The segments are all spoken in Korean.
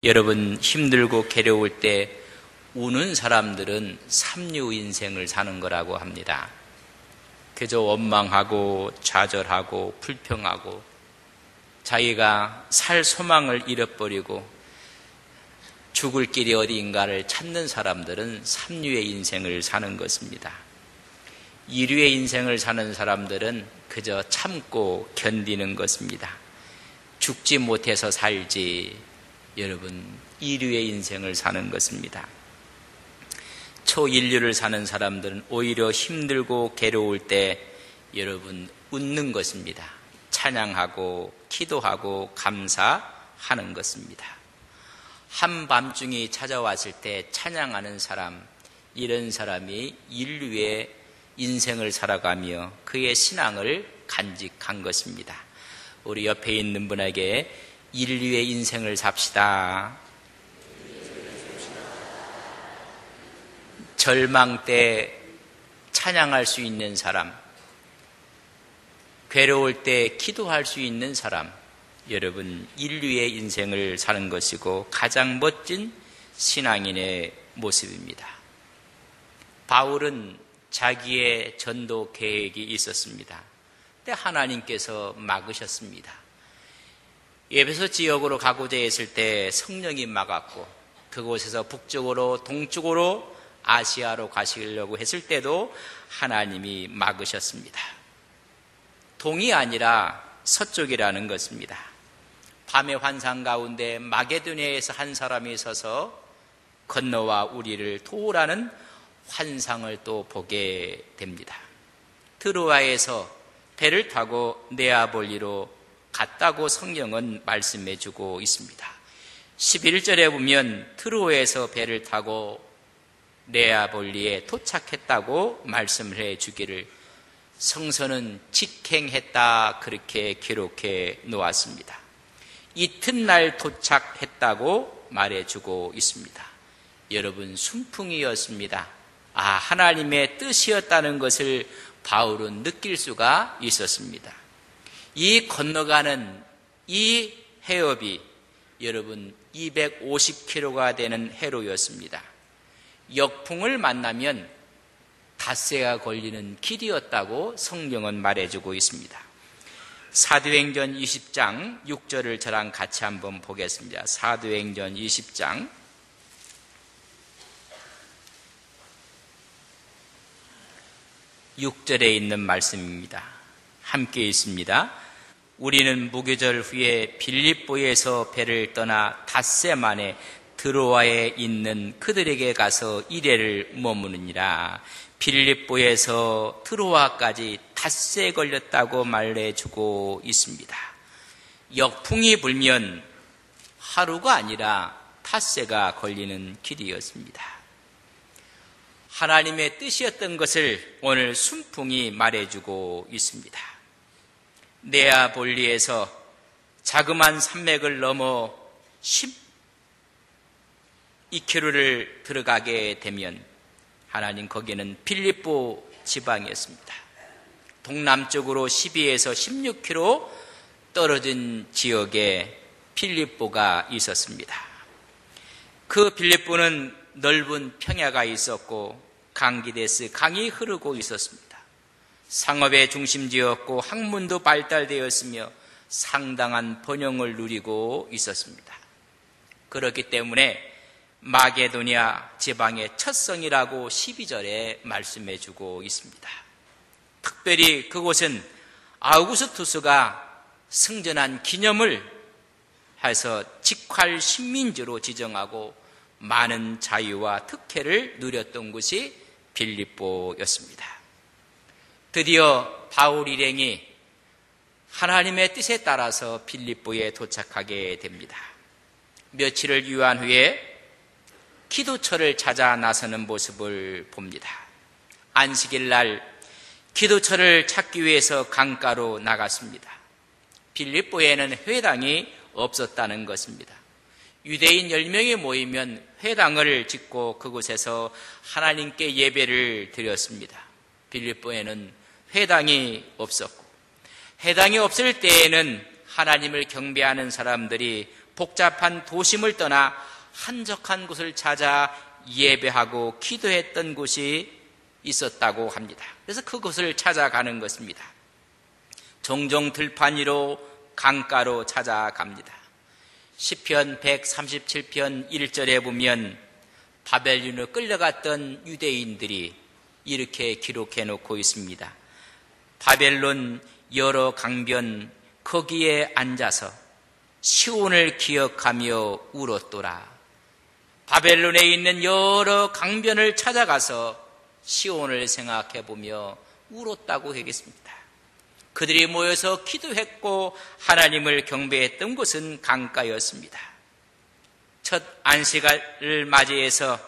여러분, 힘들고 괴로울 때 우는 사람들은 삼류 인생을 사는 거라고 합니다. 그저 원망하고 좌절하고 불평하고 자기가 살 소망을 잃어버리고 죽을 길이 어디인가를 찾는 사람들은 삼류의 인생을 사는 것입니다. 이류의 인생을 사는 사람들은 그저 참고 견디는 것입니다. 죽지 못해서 살지, 여러분, 이류의 인생을 사는 것입니다. 초인류를 사는 사람들은 오히려 힘들고 괴로울 때 여러분 웃는 것입니다. 찬양하고 기도하고 감사하는 것입니다. 한밤중이 찾아왔을 때 찬양하는 사람, 이런 사람이 인류의 인생을 살아가며 그의 신앙을 간직한 것입니다. 우리 옆에 있는 분에게 인류의 인생을 삽시다. 절망 때 찬양할 수 있는 사람, 괴로울 때 기도할 수 있는 사람, 여러분, 인류의 인생을 사는 것이고 가장 멋진 신앙인의 모습입니다. 바울은 자기의 전도 계획이 있었습니다. 근데 하나님께서 막으셨습니다. 에베소 지역으로 가고자 했을 때 성령이 막았고, 그곳에서 북쪽으로 동쪽으로 아시아로 가시려고 했을 때도 하나님이 막으셨습니다. 동이 아니라 서쪽이라는 것입니다. 밤의 환상 가운데 마게도냐에서 한 사람이 서서 건너와 우리를 도우라는 환상을 또 보게 됩니다. 트로아에서 배를 타고 네아볼리로 갔다고 성경은 말씀해 주고 있습니다. 11절에 보면 트로에서 배를 타고 네아볼리에 도착했다고 말씀을 해 주기를 성서는 직행했다, 그렇게 기록해 놓았습니다. 이튿날 도착했다고 말해 주고 있습니다. 여러분, 순풍이었습니다. 하나님의 뜻이었다는 것을 바울은 느낄 수가 있었습니다. 이 건너가는 이 해협이 여러분 250km가 되는 해로였습니다. 역풍을 만나면 닷새가 걸리는 길이었다고 성경은 말해주고 있습니다. 사도행전 20장 6절을 저랑 같이 한번 보겠습니다. 사도행전 20장 6절에 있는 말씀입니다. 함께 있습니다. 우리는 무교절 후에 빌립보에서 배를 떠나 닷새 만에 드로아에 있는 그들에게 가서 이래를 머무느니라. 빌립보에서 드로아까지 닷새 걸렸다고 말해주고 있습니다. 역풍이 불면 하루가 아니라 닷새가 걸리는 길이었습니다. 하나님의 뜻이었던 것을 오늘 순풍이 말해주고 있습니다. 네아볼리에서 자그마한 산맥을 넘어 12km를 들어가게 되면 하나님 거기는 빌립보 지방이었습니다. 동남쪽으로 12에서 16km 떨어진 지역에 빌립보가 있었습니다. 그 빌립보는 넓은 평야가 있었고 강기데스 강이 흐르고 있었습니다. 상업의 중심지였고 학문도 발달되었으며 상당한 번영을 누리고 있었습니다. 그렇기 때문에 마게도냐 지방의 첫 성이라고 12절에 말씀해주고 있습니다. 특별히 그곳은 아우구스투스가 승전한 기념을 해서 직활 식민지로 지정하고 많은 자유와 특혜를 누렸던 곳이 빌립보였습니다. 드디어 바울 일행이 하나님의 뜻에 따라서 빌립보에 도착하게 됩니다. 며칠을 유한 후에 기도처를 찾아 나서는 모습을 봅니다. 안식일 날 기도처를 찾기 위해서 강가로 나갔습니다. 빌립보에는 회당이 없었다는 것입니다. 유대인 10명이 모이면 회당을 짓고 그곳에서 하나님께 예배를 드렸습니다. 빌립보에는 회당이 없었고, 회당이 없을 때에는 하나님을 경배하는 사람들이 복잡한 도심을 떠나 한적한 곳을 찾아 예배하고 기도했던 곳이 있었다고 합니다. 그래서 그곳을 찾아가는 것입니다. 종종 들판 위로 강가로 찾아갑니다. 시편 137편 1절에 보면 바벨론으로 끌려갔던 유대인들이 이렇게 기록해 놓고 있습니다. 바벨론 여러 강변 거기에 앉아서 시온을 기억하며 울었더라. 바벨론에 있는 여러 강변을 찾아가서 시온을 생각해 보며 울었다고 하겠습니다. 그들이 모여서 기도했고 하나님을 경배했던 곳은 강가였습니다. 첫 안식일을 맞이해서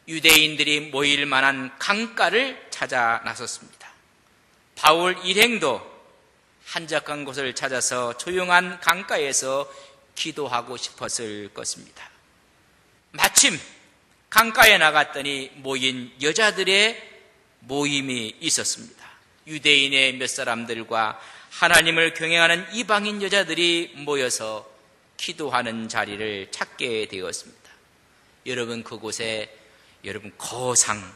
유대인들이 모일 만한 강가를 찾아 나섰습니다. 바울 일행도 한적한 곳을 찾아서 조용한 강가에서 기도하고 싶었을 것입니다. 마침 강가에 나갔더니 모인 여자들의 모임이 있었습니다. 유대인의 몇 사람들과 하나님을 경외하는 이방인 여자들이 모여서 기도하는 자리를 찾게 되었습니다. 여러분, 그곳에 거상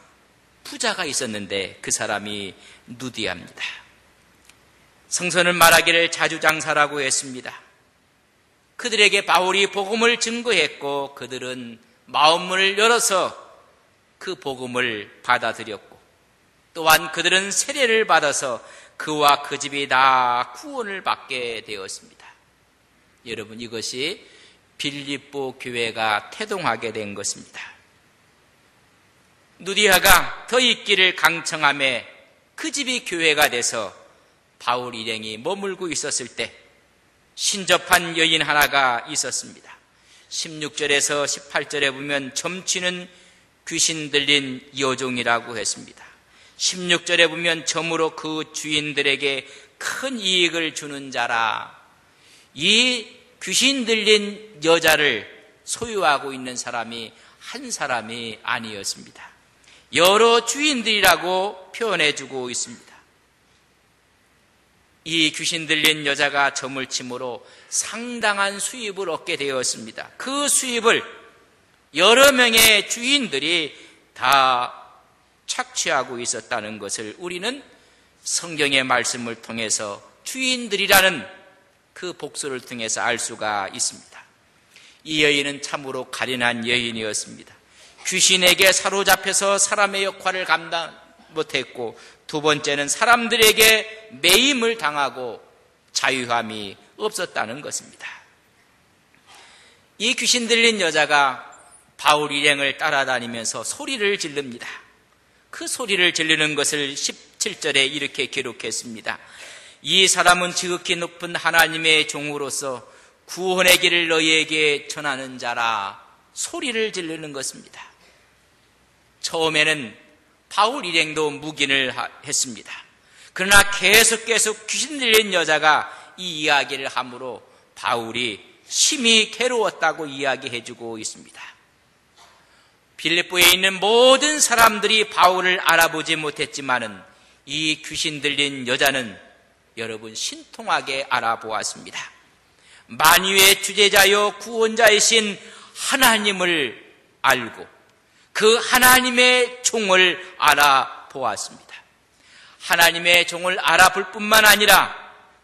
부자가 있었는데 그 사람이 누디아입니다. 성서는 말하기를 자주장사라고 했습니다. 그들에게 바울이 복음을 증거했고 그들은 마음문을 열어서 그 복음을 받아들였고 또한 그들은 세례를 받아서 그와 그 집이 다 구원을 받게 되었습니다. 여러분, 이것이 빌립보 교회가 태동하게 된 것입니다. 누디아가 더 있기를 강청하며 그 집이 교회가 돼서 바울 일행이 머물고 있었을 때 신접한 여인 하나가 있었습니다. 16절에서 18절에 보면 점치는 귀신 들린 여종이라고 했습니다. 16절에 보면 점으로 그 주인들에게 큰 이익을 주는 자라. 이 귀신 들린 여자를 소유하고 있는 사람이 한 사람이 아니었습니다. 여러 주인들이라고 표현해주고 있습니다. 이 귀신 들린 여자가 점을 침으로 상당한 수입을 얻게 되었습니다. 그 수입을 여러 명의 주인들이 다 착취하고 있었다는 것을 우리는 성경의 말씀을 통해서 주인들이라는 그 복수를 통해서 알 수가 있습니다. 이 여인은 참으로 가련한 여인이었습니다. 귀신에게 사로잡혀서 사람의 역할을 감당 못했고, 두 번째는 사람들에게 매임을 당하고 자유함이 없었다는 것입니다. 이 귀신 들린 여자가 바울 일행을 따라다니면서 소리를 지릅니다. 그 소리를 지르는 것을 17절에 이렇게 기록했습니다. 이 사람은 지극히 높은 하나님의 종으로서 구원의 길을 너희에게 전하는 자라. 소리를 지르는 것입니다. 처음에는 바울 일행도 묵인을 했습니다. 그러나 계속 귀신 들린 여자가 이 이야기를 함으로 바울이 심히 괴로웠다고 이야기해주고 있습니다. 빌립보에 있는 모든 사람들이 바울을 알아보지 못했지만은 이 귀신 들린 여자는 여러분 신통하게 알아보았습니다. 만유의 주제자요 구원자이신 하나님을 알고 그 하나님의 종을 알아보았습니다. 하나님의 종을 알아볼 뿐만 아니라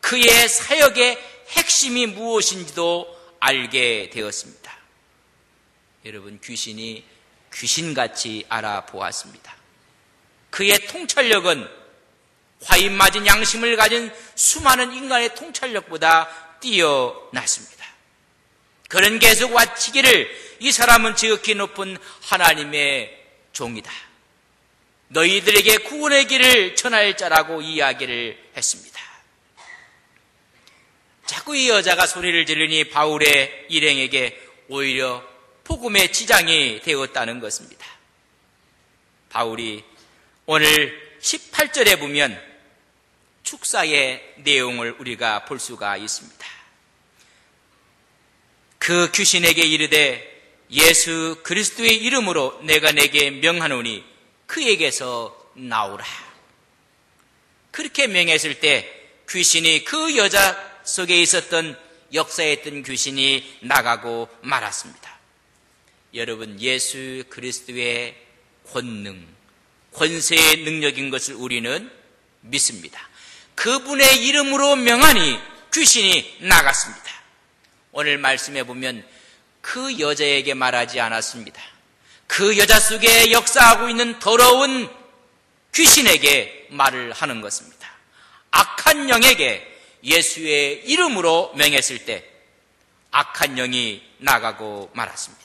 그의 사역의 핵심이 무엇인지도 알게 되었습니다. 여러분, 귀신이 귀신같이 알아보았습니다. 그의 통찰력은 화인 맞은 양심을 가진 수많은 인간의 통찰력보다 뛰어났습니다. 그는 계속 와치기를 이 사람은 지극히 높은 하나님의 종이다. 너희들에게 구원의 길을 전할 자라고 이야기를 했습니다. 자꾸 이 여자가 소리를 지르니 바울의 일행에게 오히려 복음의 지장이 되었다는 것입니다. 바울이 오늘 18절에 보면 축사의 내용을 우리가 볼 수가 있습니다. 그 귀신에게 이르되 예수 그리스도의 이름으로 내가 내게 명하노니 그에게서 나오라. 그렇게 명했을 때 귀신이 그 여자 속에 있었던 역사했던 귀신이 나가고 말았습니다. 여러분, 예수 그리스도의 권능, 권세의 능력인 것을 우리는 믿습니다. 그분의 이름으로 명하니 귀신이 나갔습니다. 오늘 말씀해 보면 그 여자에게 말하지 않았습니다. 그 여자 속에 역사하고 있는 더러운 귀신에게 말을 하는 것입니다. 악한 영에게 예수의 이름으로 명했을 때 악한 영이 나가고 말았습니다.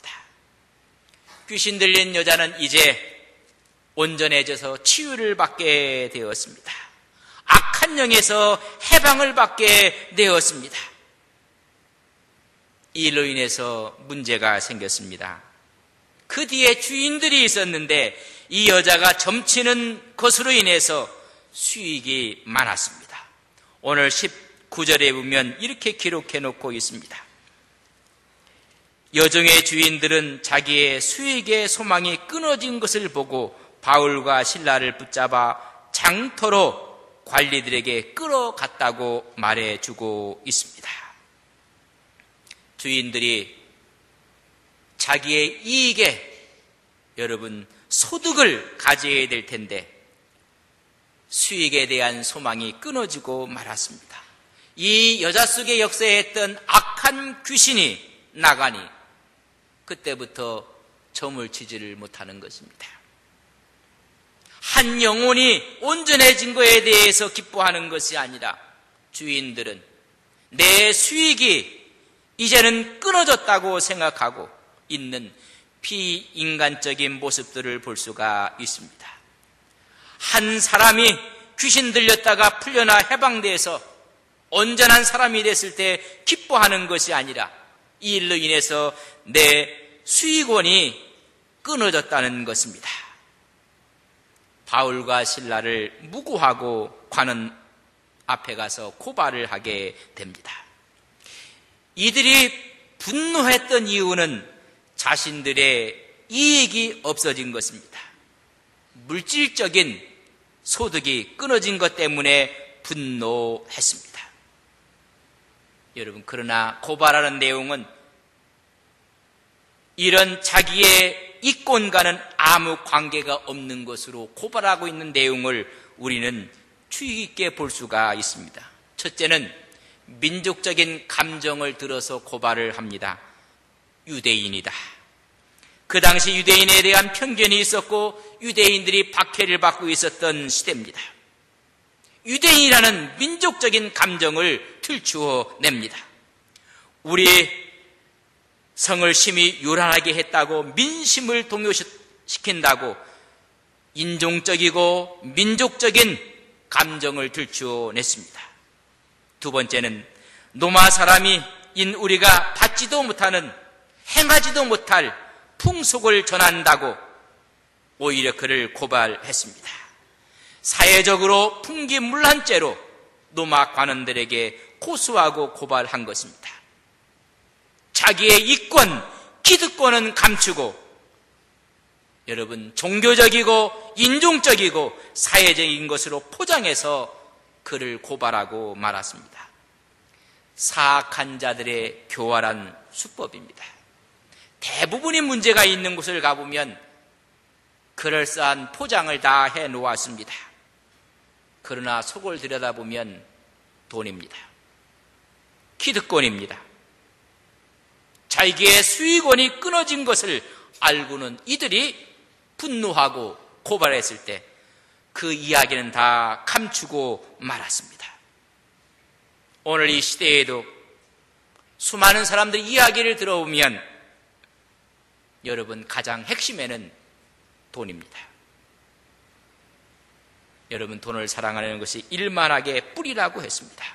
귀신 들린 여자는 이제 온전해져서 치유를 받게 되었습니다. 악한 영에서 해방을 받게 되었습니다. 이 일로 인해서 문제가 생겼습니다. 그 뒤에 주인들이 있었는데 이 여자가 점치는 것으로 인해서 수익이 많았습니다. 오늘 19절에 보면 이렇게 기록해 놓고 있습니다. 여종의 주인들은 자기의 수익의 소망이 끊어진 것을 보고 바울과 실라를 붙잡아 장터로 관리들에게 끌어갔다고 말해주고 있습니다. 주인들이 자기의 이익에 여러분 소득을 가져야 될 텐데 수익에 대한 소망이 끊어지고 말았습니다. 이 여자 속에 역사했던 악한 귀신이 나가니 그때부터 점을 치지를 못하는 것입니다. 한 영혼이 온전해진 것에 대해서 기뻐하는 것이 아니라 주인들은 내 수익이 이제는 끊어졌다고 생각하고 있는 비인간적인 모습들을 볼 수가 있습니다. 한 사람이 귀신 들렸다가 풀려나 해방돼서 온전한 사람이 됐을 때 기뻐하는 것이 아니라 이 일로 인해서 내 수익원이 끊어졌다는 것입니다. 바울과 실라를 무고하고 관원 앞에 가서 고발을 하게 됩니다. 이들이 분노했던 이유는 자신들의 이익이 없어진 것입니다. 물질적인 소득이 끊어진 것 때문에 분노했습니다. 여러분, 그러나 고발하는 내용은 이런 자기의 이권과는 아무 관계가 없는 것으로 고발하고 있는 내용을 우리는 주의 깊게 볼 수가 있습니다. 첫째는 민족적인 감정을 들어서 고발을 합니다. 유대인이다. 그 당시 유대인에 대한 편견이 있었고 유대인들이 박해를 받고 있었던 시대입니다. 유대인이라는 민족적인 감정을 들추어 냅니다. 우리 성을 심히 요란하게 했다고 민심을 동요시킨다고 인종적이고 민족적인 감정을 들추어 냈습니다. 두 번째는 로마 사람인 우리가 받지도 못하는 행하지도 못할 풍속을 전한다고 오히려 그를 고발했습니다. 사회적으로 풍기문란죄로 로마 관원들에게 고소하고 고발한 것입니다. 자기의 이권, 기득권은 감추고 여러분 종교적이고 인종적이고 사회적인 것으로 포장해서 그를 고발하고 말았습니다. 사악한 자들의 교활한 수법입니다. 대부분의 문제가 있는 곳을 가보면 그럴싸한 포장을 다 해놓았습니다. 그러나 속을 들여다보면 돈입니다. 기득권입니다. 자기의 수익원이 끊어진 것을 알고는 이들이 분노하고 고발했을 때 그 이야기는 다 감추고 말았습니다. 오늘 이 시대에도 수많은 사람들의 이야기를 들어보면 여러분 가장 핵심에는 돈입니다. 여러분 돈을 사랑하는 것이 일만하게 뿌리라고 했습니다.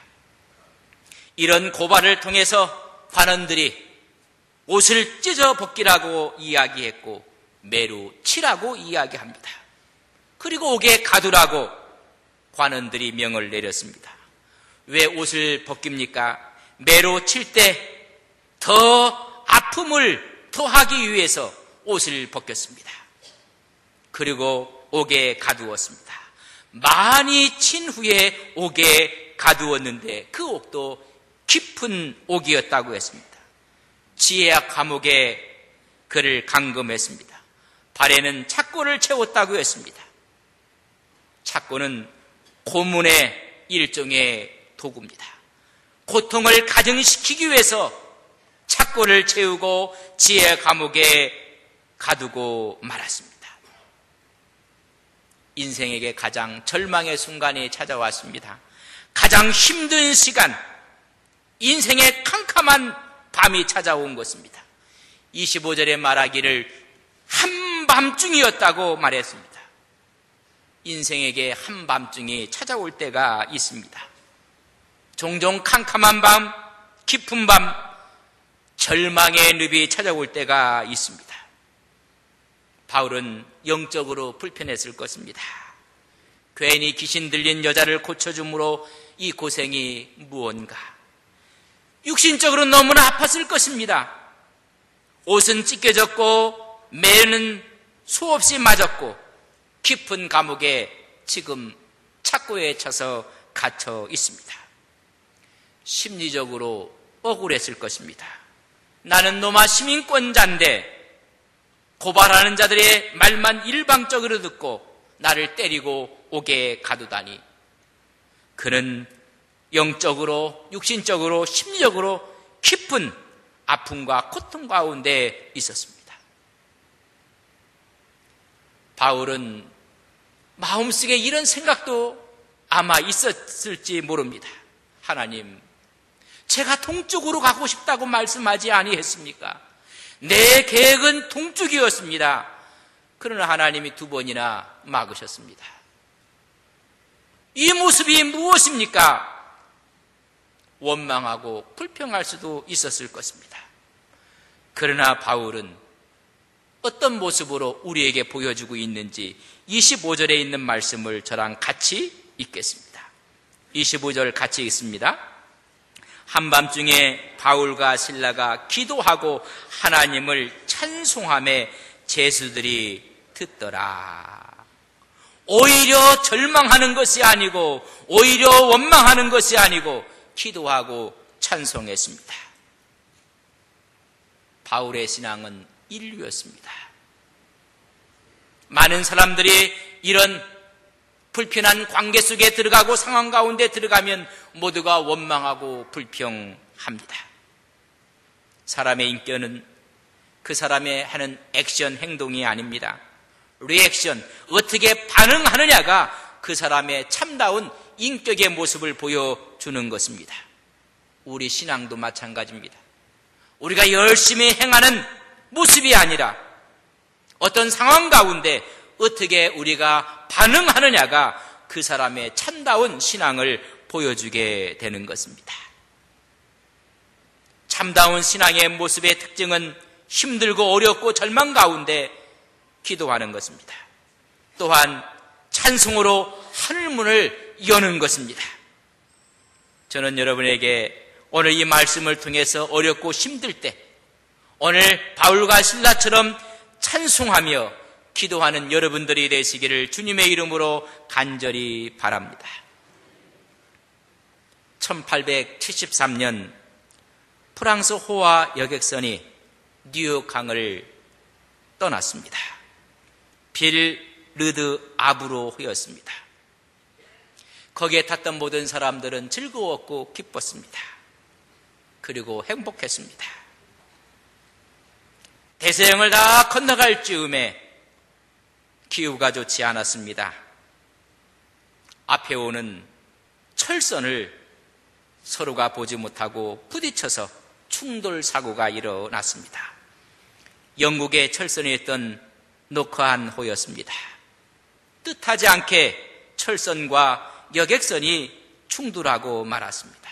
이런 고발을 통해서 관원들이 옷을 찢어 벗기라고 이야기했고 매로 치라고 이야기합니다. 그리고 옥에 가두라고 관원들이 명을 내렸습니다. 왜 옷을 벗깁니까? 매로 칠 때 더 아픔을 더하기 위해서 옷을 벗겼습니다. 그리고 옥에 가두었습니다. 많이 친 후에 옥에 가두었는데 그 옥도 깊은 옥이었다고 했습니다. 지혜와 감옥에 그를 감금했습니다. 발에는 착고를 채웠다고 했습니다. 착고는 고문의 일종의 도구입니다. 고통을 가중시키기 위해서 착고를 채우고 지혜의 감옥에 가두고 말았습니다. 인생에게 가장 절망의 순간이 찾아왔습니다. 가장 힘든 시간, 인생의 캄캄한 밤이 찾아온 것입니다. 25절에 말하기를 한밤중이었다고 말했습니다. 인생에게 한밤중이 찾아올 때가 있습니다. 종종 캄캄한 밤, 깊은 밤, 절망의 늪이 찾아올 때가 있습니다. 바울은 영적으로 불편했을 것입니다. 괜히 귀신 들린 여자를 고쳐줌으로 이 고생이 무언가. 육신적으로 너무나 아팠을 것입니다. 옷은 찢겨졌고 매는 수없이 맞았고 깊은 감옥에 지금 착고에 쳐서 갇혀 있습니다. 심리적으로 억울했을 것입니다. 나는 로마 시민권자인데 고발하는 자들의 말만 일방적으로 듣고 나를 때리고 옥에 가두다니. 그는 영적으로, 육신적으로, 심리적으로 깊은 아픔과 고통 가운데 있었습니다. 바울은 마음속에 이런 생각도 아마 있었을지 모릅니다. 하나님, 제가 동쪽으로 가고 싶다고 말씀하지 아니했습니까? 내 계획은 동쪽이었습니다. 그러나 하나님이 2번이나 막으셨습니다. 이 모습이 무엇입니까? 원망하고 불평할 수도 있었을 것입니다. 그러나 바울은 어떤 모습으로 우리에게 보여주고 있는지 25절에 있는 말씀을 저랑 같이 읽겠습니다. 25절 같이 읽습니다. 한밤중에 바울과 실라가 기도하고 하나님을 찬송하며 제수들이 듣더라. 오히려 절망하는 것이 아니고, 오히려 원망하는 것이 아니고 기도하고 찬송했습니다. 바울의 신앙은 인류였습니다. 많은 사람들이 이런 불편한 관계 속에 들어가고 상황 가운데 들어가면 모두가 원망하고 불평합니다. 사람의 인격은 그 사람의 하는 액션, 행동이 아닙니다. 리액션, 어떻게 반응하느냐가 그 사람의 참다운 인격의 모습을 보여주는 것입니다. 우리 신앙도 마찬가지입니다. 우리가 열심히 행하는 모습이 아니라 어떤 상황 가운데 어떻게 우리가 반응하느냐가 그 사람의 참다운 신앙을 보여주게 되는 것입니다. 참다운 신앙의 모습의 특징은 힘들고 어렵고 절망 가운데 기도하는 것입니다. 또한 찬송으로 하늘문을 여는 것입니다. 저는 여러분에게 오늘 이 말씀을 통해서 어렵고 힘들 때 오늘 바울과 실라처럼 찬송하며 기도하는 여러분들이 되시기를 주님의 이름으로 간절히 바랍니다. 1873년 프랑스 호화 여객선이 뉴욕 강을 떠났습니다. 빌르드 아브로였습니다. 거기에 탔던 모든 사람들은 즐거웠고 기뻤습니다. 그리고 행복했습니다. 대서양을 다 건너갈 즈음에 기후가 좋지 않았습니다. 앞에 오는 철선을 서로가 보지 못하고 부딪혀서 충돌 사고가 일어났습니다. 영국의 철선에 있던 노크한 호였습니다. 뜻하지 않게 철선과 여객선이 충돌하고 말았습니다.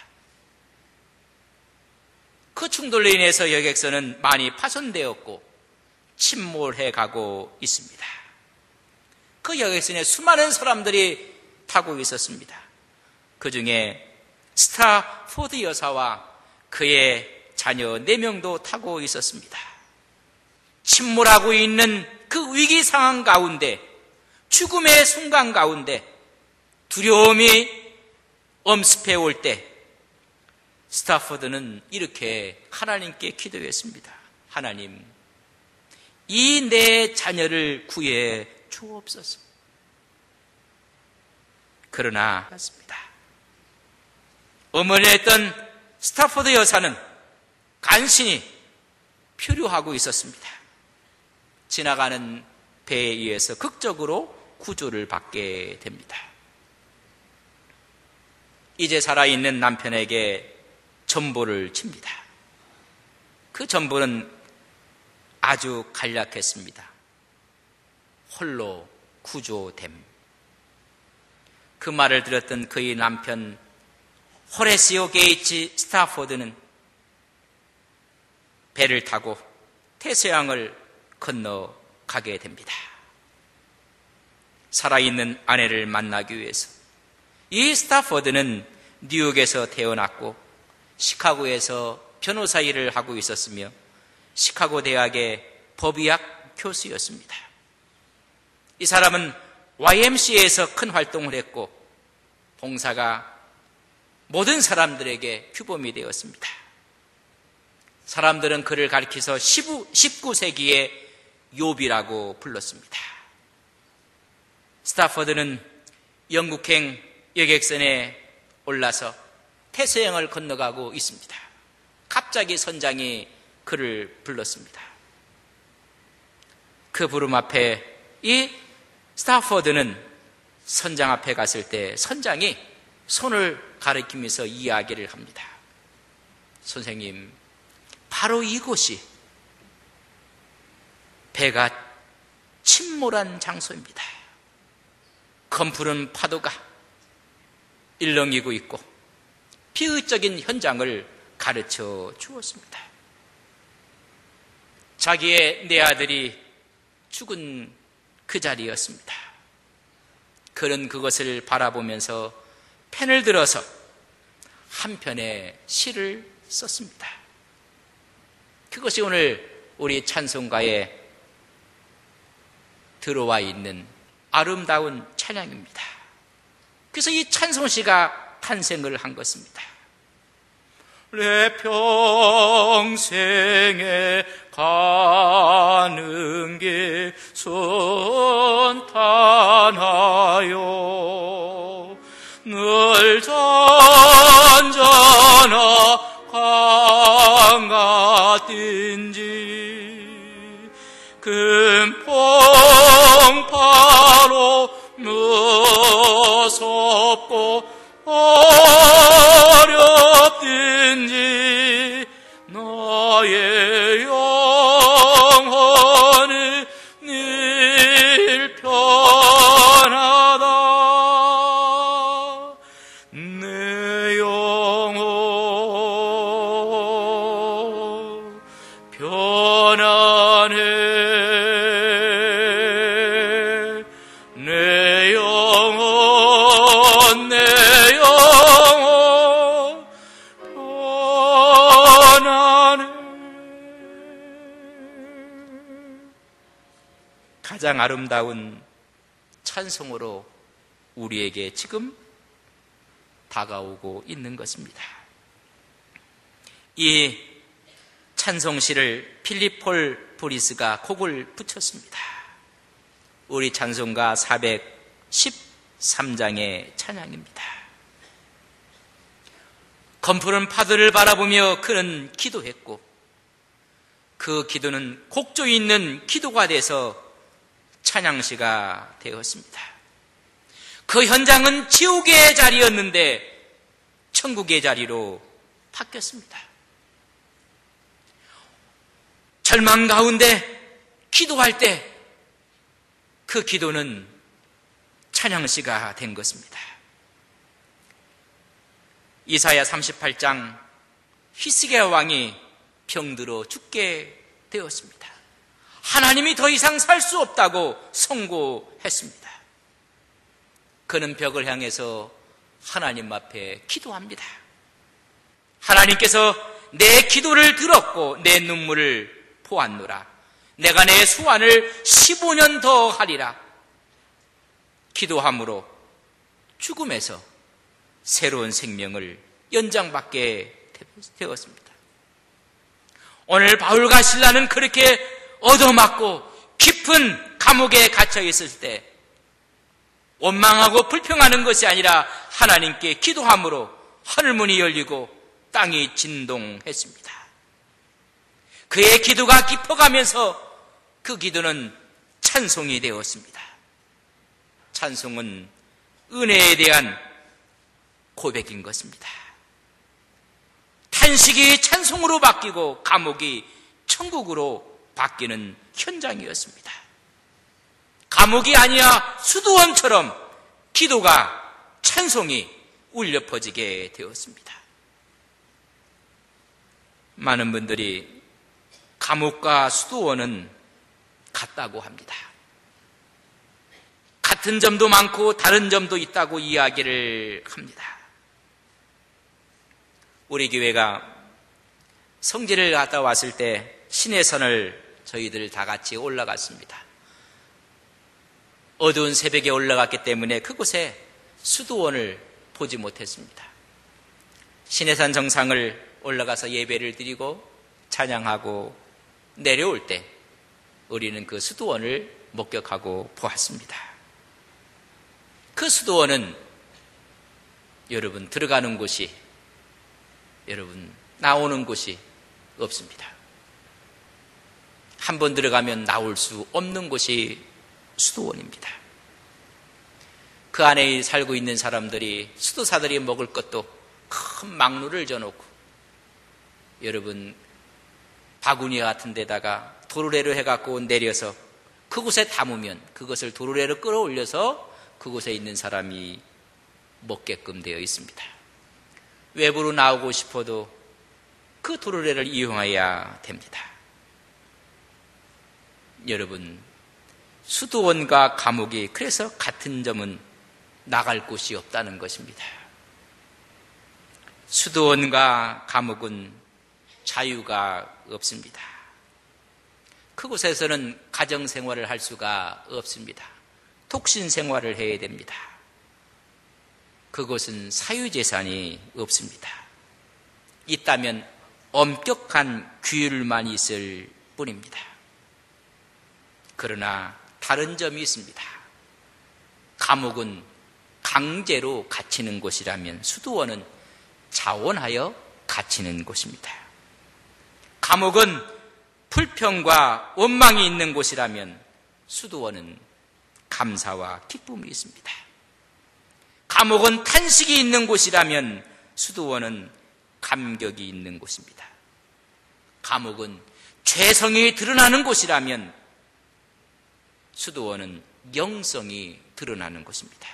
그 충돌로 인해서 여객선은 많이 파손되었고 침몰해 가고 있습니다. 그 여객선에 수많은 사람들이 타고 있었습니다. 그 중에 스타포드 여사와 그의 자녀 4명도 타고 있었습니다. 침몰하고 있는 그 위기 상황 가운데, 죽음의 순간 가운데 두려움이 엄습해 올 때 스타포드는 이렇게 하나님께 기도했습니다. 하나님, 이 내 자녀를 구해 주옵소서. 그러나 어머니였던 스타포드 여사는 간신히 표류하고 있었습니다. 지나가는 배에 의해서 극적으로 구조를 받게 됩니다. 이제 살아있는 남편에게 전보를 칩니다. 그 전보는 아주 간략했습니다. 홀로 구조됨. 그 말을 들었던 그의 남편 호레시오 게이츠 스타포드는 배를 타고 태서양을 건너가게 됩니다. 살아있는 아내를 만나기 위해서. 이 스타포드는 뉴욕에서 태어났고 시카고에서 변호사 일을 하고 있었으며 시카고 대학의 법의학 교수였습니다. 이 사람은 YMCA에서 큰 활동을 했고 봉사가 모든 사람들에게 규범이 되었습니다. 사람들은 그를 가리켜서 19세기의 욥이라고 불렀습니다. 스타포드는 영국행 여객선에 올라서 태서양을 건너가고 있습니다. 갑자기 선장이 그를 불렀습니다. 그 부름 앞에 이 스타포드는 선장 앞에 갔을 때 선장이 손을 가리키면서 이야기를 합니다. 선생님, 바로 이곳이 배가 침몰한 장소입니다. 검푸른 파도가 일렁이고 있고 비극적인 현장을 가르쳐 주었습니다. 자기의 네 아들이 죽은 그 자리였습니다. 그는 그것을 바라보면서 펜을 들어서 한 편의 시를 썼습니다. 그것이 오늘 우리 찬송가에 들어와 있는 아름다운 찬양입니다. 그래서 이 찬송시가 탄생을 한 것입니다. 내 평생에 가는 길 선탄하여 늘 잔잔한 강 같은지 금풍파로 무섭고 어렵든지 너의 영혼은 늘 편하다. 내 영혼 편안해. 내 영혼 편안해. 가장 아름다운 찬송으로 우리에게 지금 다가오고 있는 것입니다. 이 찬송시를 필립 폴 보리스가 곡을 붙였습니다. 우리 찬송가 413장의 찬양입니다. 검푸른 파도를 바라보며 그는 기도했고 그 기도는 곡조 있는 기도가 돼서 찬양시가 되었습니다. 그 현장은 지옥의 자리였는데 천국의 자리로 바뀌었습니다. 절망 가운데 기도할 때 그 기도는 찬양시가 된 것입니다. 이사야 38장 히스기야 왕이 병들어 죽게 되었습니다. 하나님이 더 이상 살 수 없다고 선고했습니다. 그는 벽을 향해서 하나님 앞에 기도합니다. 하나님께서 내 기도를 들었고 내 눈물을 보았노라. 내가 내 수완을 15년 더 하리라. 기도함으로 죽음에서 새로운 생명을 연장받게 됩니다. 되었습니다. 오늘 바울과 실라는 그렇게 얻어맞고 깊은 감옥에 갇혀 있을 때 원망하고 불평하는 것이 아니라 하나님께 기도함으로 하늘문이 열리고 땅이 진동했습니다. 그의 기도가 깊어가면서 그 기도는 찬송이 되었습니다. 찬송은 은혜에 대한 고백인 것입니다. 탄식이 찬송으로 바뀌고 감옥이 천국으로 바뀌는 현장이었습니다. 감옥이 아니라 수도원처럼 기도가 찬송이 울려 퍼지게 되었습니다. 많은 분들이 감옥과 수도원은 같다고 합니다. 같은 점도 많고 다른 점도 있다고 이야기를 합니다. 우리 교회가 성지를 갔다 왔을 때 시내산을 저희들 다 같이 올라갔습니다. 어두운 새벽에 올라갔기 때문에 그곳에 수도원을 보지 못했습니다. 시내산 정상을 올라가서 예배를 드리고 찬양하고 내려올 때 우리는 그 수도원을 목격하고 보았습니다. 그 수도원은 여러분 들어가는 곳이, 여러분 나오는 곳이 없습니다. 한 번 들어가면 나올 수 없는 곳이 수도원입니다. 그 안에 살고 있는 사람들이, 수도사들이 먹을 것도 큰 망루를 져놓고, 여러분 바구니 같은 데다가 도르래로 해갖고 내려서 그곳에 담으면 그것을 도르래로 끌어올려서 그곳에 있는 사람이 먹게끔 되어 있습니다. 외부로 나오고 싶어도 그 도르래를 이용해야 됩니다. 여러분, 수도원과 감옥이 그래서 같은 점은 나갈 곳이 없다는 것입니다. 수도원과 감옥은 자유가 없습니다. 그곳에서는 가정생활을 할 수가 없습니다. 독신생활을 해야 됩니다. 그곳은 사유재산이 없습니다. 있다면 엄격한 규율만 있을 뿐입니다. 그러나 다른 점이 있습니다. 감옥은 강제로 갇히는 곳이라면 수도원은 자원하여 갇히는 곳입니다. 감옥은 불평과 원망이 있는 곳이라면 수도원은 감사와 기쁨이 있습니다. 감옥은 탄식이 있는 곳이라면 수도원은 감격이 있는 곳입니다. 감옥은 죄성이 드러나는 곳이라면 수도원은 영성이 드러나는 곳입니다.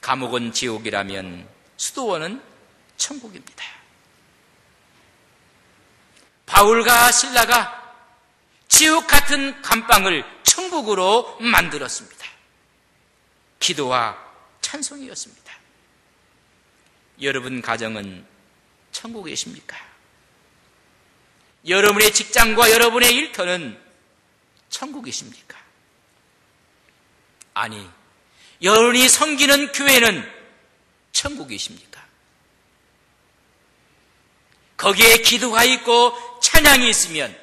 감옥은 지옥이라면 수도원은 천국입니다. 바울과 실라가 지옥 같은 감방을 천국으로 만들었습니다. 기도와 찬송이었습니다. 여러분 가정은 천국이십니까? 여러분의 직장과 여러분의 일터는 천국이십니까? 아니, 여러분이 섬기는 교회는 천국이십니까? 거기에 기도가 있고 찬양이 있으면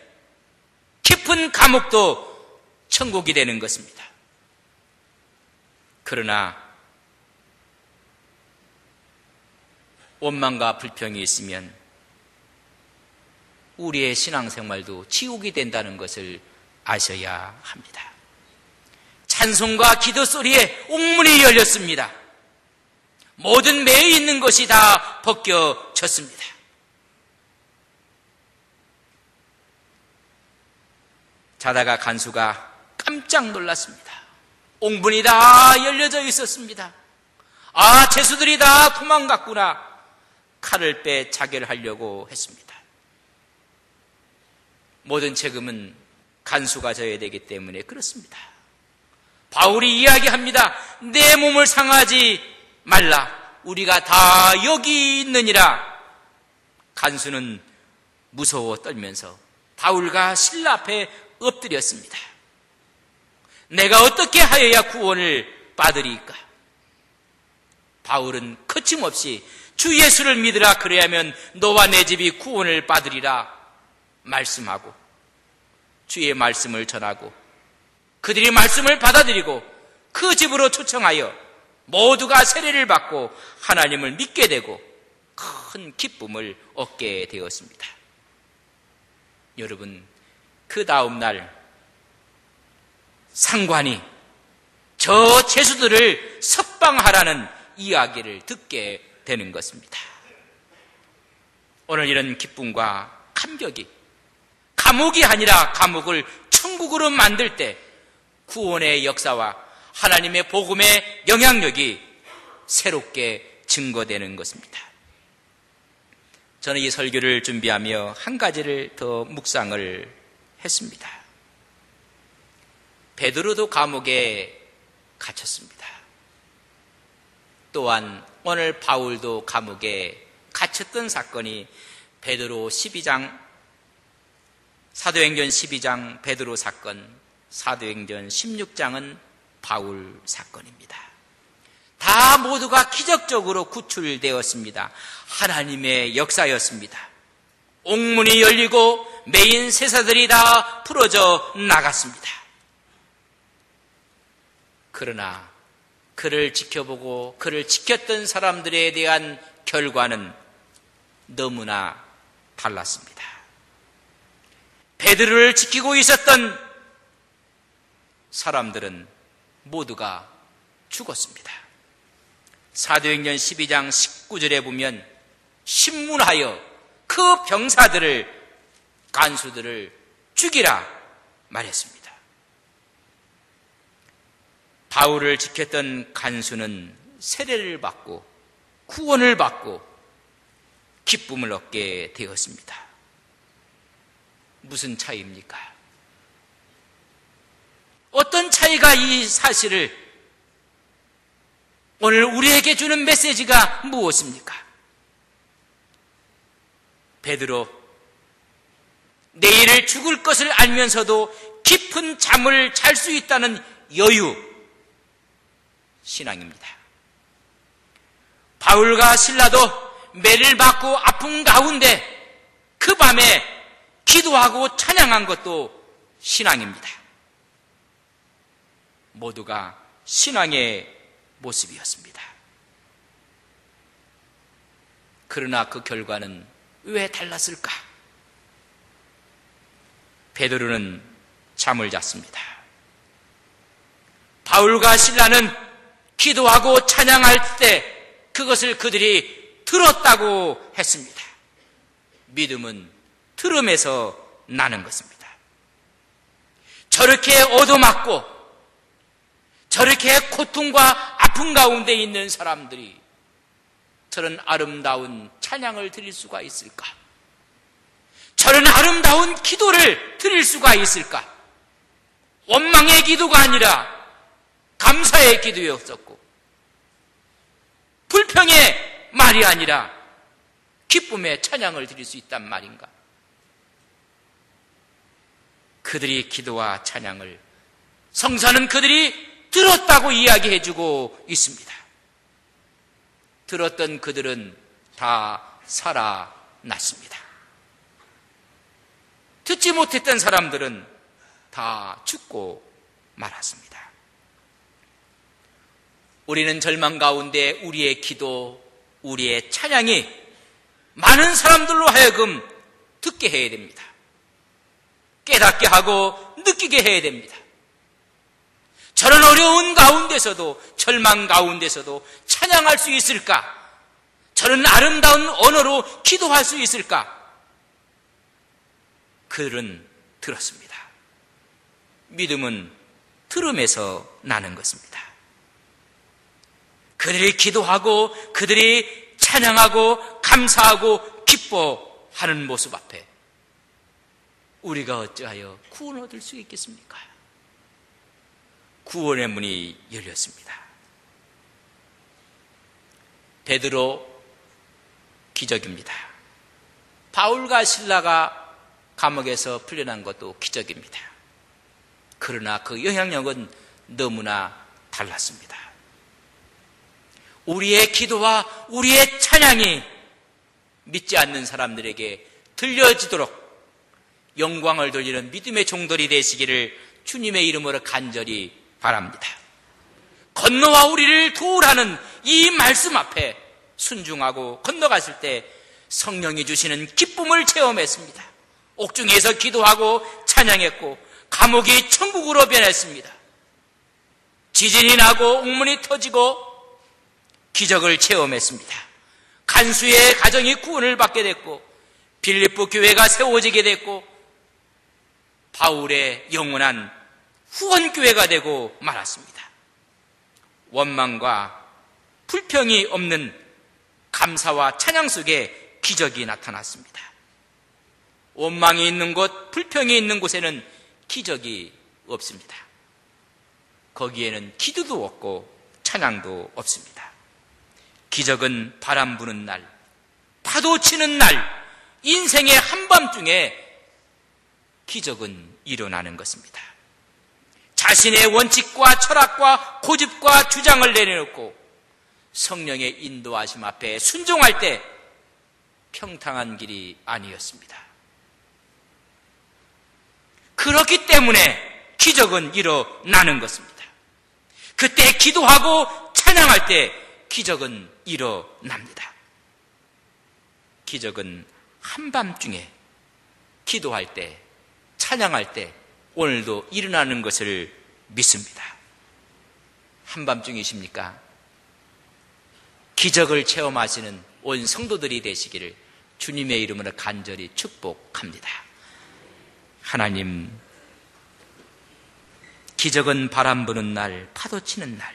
깊은 감옥도 천국이 되는 것입니다. 그러나 원망과 불평이 있으면 우리의 신앙생활도 지옥이 된다는 것을 아셔야 합니다. 찬송과 기도 소리에 옥문이 열렸습니다. 모든 매에 있는 것이 다 벗겨졌습니다. 자다가 간수가 깜짝 놀랐습니다. 옥문이 다 열려져 있었습니다. 아, 죄수들이 다 도망갔구나. 칼을 빼 자결하려고 했습니다. 모든 책임은 간수가 져야 되기 때문에 그렇습니다. 바울이 이야기합니다. 내 몸을 상하지 말라. 우리가 다 여기 있느니라. 간수는 무서워 떨면서 바울과 실라 앞에 엎드렸습니다. 내가 어떻게 하여야 구원을 받으리까? 바울은 거침없이 주 예수를 믿으라, 그래야면 너와 내 집이 구원을 받으리라 말씀하고, 주의 말씀을 전하고 그들이 말씀을 받아들이고 그 집으로 초청하여 모두가 세례를 받고 하나님을 믿게 되고 큰 기쁨을 얻게 되었습니다. 여러분, 그 다음 날 상관이 저 죄수들을 석방하라는 이야기를 듣게 되는 것입니다. 오늘 이런 기쁨과 감격이 감옥이 아니라 감옥을 천국으로 만들 때 구원의 역사와 하나님의 복음의 영향력이 새롭게 증거되는 것입니다. 저는 이 설교를 준비하며 한 가지를 더 묵상을 했습니다. 베드로도 감옥에 갇혔습니다. 또한 오늘 바울도 감옥에 갇혔던 사건이 베드로 12장, 사도행전 12장 베드로 사건, 사도행전 16장은 바울 사건입니다. 다 모두가 기적적으로 구출되었습니다. 하나님의 역사였습니다. 옥문이 열리고 메인 세사들이 다 풀어져 나갔습니다. 그러나 그를 지켜보고 그를 지켰던 사람들에 대한 결과는 너무나 달랐습니다. 베드로를 지키고 있었던 사람들은 모두가 죽었습니다. 사도행전 12장 19절에 보면 신문하여 그 병사들을, 간수들을 죽이라 말했습니다. 바울을 지켰던 간수는 세례를 받고 구원을 받고 기쁨을 얻게 되었습니다. 무슨 차이입니까? 어떤 차이가 이 사실을 오늘 우리에게 주는 메시지가 무엇입니까? 베드로, 내일을 죽을 것을 알면서도 깊은 잠을 잘 수 있다는 여유, 신앙입니다. 바울과 실라도 매를 맞고 아픈 가운데 그 밤에 기도하고 찬양한 것도 신앙입니다. 모두가 신앙의 모습이었습니다. 그러나 그 결과는 왜 달랐을까? 베드로는 잠을 잤습니다. 바울과 실라는 기도하고 찬양할 때 그것을 그들이 들었다고 했습니다. 믿음은 들음에서 나는 것입니다. 저렇게 얻어맞고 저렇게 고통과 아픔 가운데 있는 사람들이 저런 아름다운 찬양을 드릴 수가 있을까? 저런 아름다운 기도를 드릴 수가 있을까? 원망의 기도가 아니라 감사의 기도였었고, 불평의 말이 아니라 기쁨의 찬양을 드릴 수 있단 말인가? 그들이 기도와 찬양을 성서는 그들이 들었다고 이야기해주고 있습니다. 들었던 그들은 다 살아났습니다. 듣지 못했던 사람들은 다 죽고 말았습니다. 우리는 절망 가운데 우리의 기도, 우리의 찬양이 많은 사람들로 하여금 듣게 해야 됩니다. 깨닫게 하고 느끼게 해야 됩니다. 저런 어려운 가운데서도, 절망 가운데서도 찬양할 수 있을까? 저런 아름다운 언어로 기도할 수 있을까? 그들은 들었습니다. 믿음은 들음에서 나는 것입니다. 그들이 기도하고 그들이 찬양하고 감사하고 기뻐하는 모습 앞에 우리가 어찌하여 구원을 얻을 수 있겠습니까? 구원의 문이 열렸습니다. 베드로 기적입니다. 바울과 실라가 감옥에서 풀려난 것도 기적입니다. 그러나 그 영향력은 너무나 달랐습니다. 우리의 기도와 우리의 찬양이 믿지 않는 사람들에게 들려지도록 영광을 돌리는 믿음의 종들이 되시기를 주님의 이름으로 간절히 바랍니다. 건너와 우리를 도우라는 이 말씀 앞에 순종하고 건너갔을 때 성령이 주시는 기쁨을 체험했습니다. 옥중에서 기도하고 찬양했고 감옥이 천국으로 변했습니다. 지진이 나고 옥문이 터지고 기적을 체험했습니다. 간수의 가정이 구원을 받게 됐고 빌립보 교회가 세워지게 됐고 바울의 영원한 후원교회가 되고 말았습니다. 원망과 불평이 없는 감사와 찬양 속에 기적이 나타났습니다. 원망이 있는 곳, 불평이 있는 곳에는 기적이 없습니다. 거기에는 기도도 없고 찬양도 없습니다. 기적은 바람 부는 날, 파도 치는 날, 인생의 한밤중에 기적은 일어나는 것입니다. 자신의 원칙과 철학과 고집과 주장을 내려놓고 성령의 인도하심 앞에 순종할 때 평탄한 길이 아니었습니다. 그렇기 때문에 기적은 일어나는 것입니다. 그때 기도하고 찬양할 때 기적은 일어납니다. 기적은 한밤중에 기도할 때 찬양할 때 오늘도 일어나는 것을 믿습니다. 한밤중이십니까? 기적을 체험하시는 온 성도들이 되시기를 주님의 이름으로 간절히 축복합니다. 하나님, 기적은 바람 부는 날, 파도 치는 날,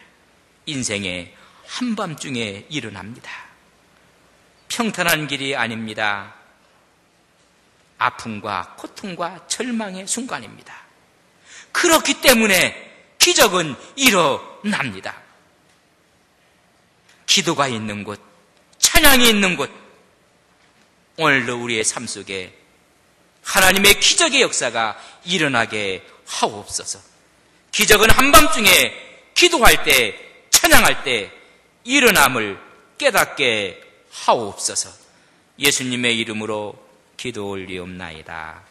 인생의 한밤중에 일어납니다. 평탄한 길이 아닙니다. 아픔과 고통과 절망의 순간입니다. 그렇기 때문에 기적은 일어납니다. 기도가 있는 곳, 찬양이 있는 곳, 오늘도 우리의 삶 속에 하나님의 기적의 역사가 일어나게 하옵소서. 기적은 한밤중에 기도할 때, 찬양할 때 일어남을 깨닫게 하옵소서. 예수님의 이름으로 기도 올리옵나이다.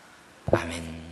아멘.